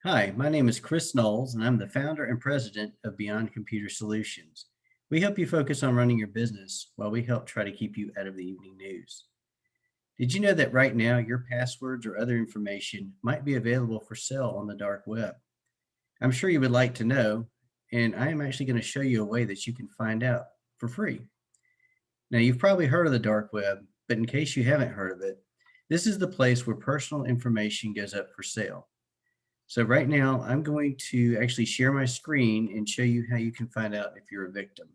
Hi, my name is Chris Knowles, and I'm the founder and president of Beyond Computer Solutions. We help you focus on running your business while we help try to keep you out of the evening news. Did you know that right now your passwords or other information might be available for sale on the dark web? I'm sure you would like to know, and I am actually going to show you a way that you can find out for free. Now, you've probably heard of the dark web, but in case you haven't heard of it, this is the place where personal information goes up for sale. So right now, I'm going to actually share my screen and show you how you can find out if you're a victim.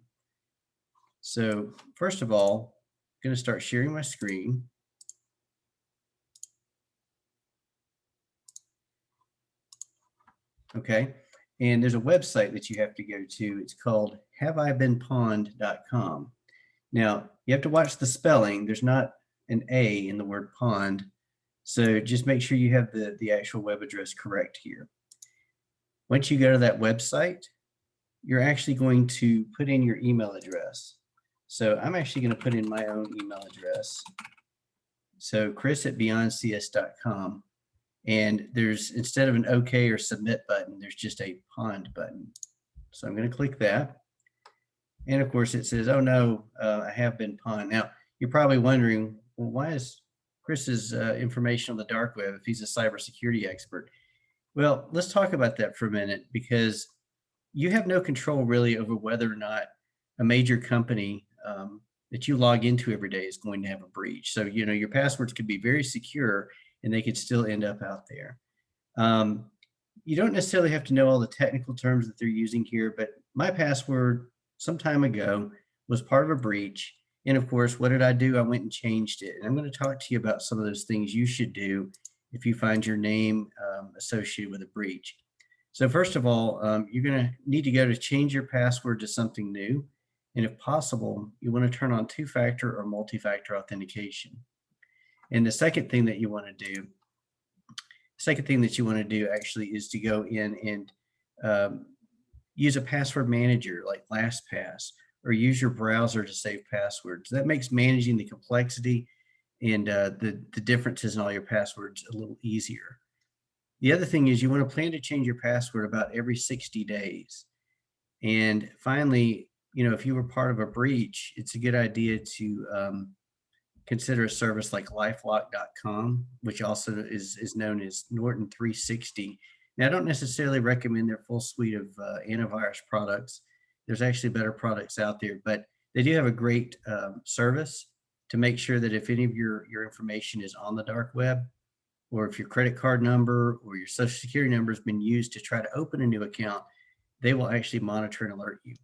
So first of all, I'm going to start sharing my screen. Okay. And there's a website that you have to go to. It's called haveibeenpwned.com. Now, you have to watch the spelling. There's not an A in the word pond. So just make sure you have the actual web address correct here. Once you go to that website, you're actually going to put in your email address. So I'm actually going to put in my own email address. So chris@beyondcs.com. And there's, instead of an OK or submit button, there's just a pond button. So I'm going to click that. And of course it says, oh no, I have been pwned. Now, you're probably wondering, well, why is Chris's information on the dark web if he's a cybersecurity expert? Well, let's talk about that for a minute, because you have no control really over whether or not a major company that you log into every day is going to have a breach. So, you know, your passwords could be very secure and they could still end up out there. Um, you don't necessarily have to know all the technical terms that they're using here, but my password some time ago was part of a breach. And of course, what did I do? I went and changed it. And I'm going to talk to you about some of those things you should do if you find your name associated with a breach. So first of all, you're going to need to go to change your password to something new. And if possible, you want to turn on two-factor or multi-factor authentication. And the second thing that you want to do, actually is to go in and use a password manager like LastPass, or use your browser to save passwords. That makes managing the complexity and the differences in all your passwords a little easier. The other thing is you want to plan to change your password about every 60 days. And finally, you know, if you were part of a breach, it's a good idea to consider a service like lifelock.com, which also is known as Norton 360. Now, I don't necessarily recommend their full suite of antivirus products. There's actually better products out there, but they do have a great service to make sure that if any of your information is on the dark web, or if your credit card number or your social security number has been used to try to open a new account, they will actually monitor and alert you.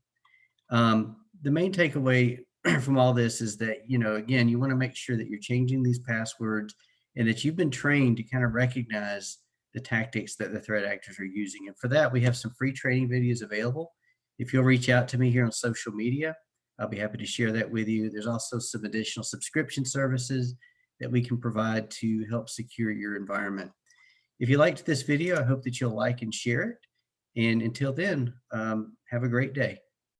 The main takeaway from all this is that, you know, again, you want to make sure that you're changing these passwords and that you've been trained to kind of recognize the tactics that the threat actors are using. And for that, we have some free training videos available. If you'll reach out to me here on social media, I'll be happy to share that with you. There's also some additional subscription services that we can provide to help secure your environment. If you liked this video, I hope that you'll like and share it. And until then, have a great day.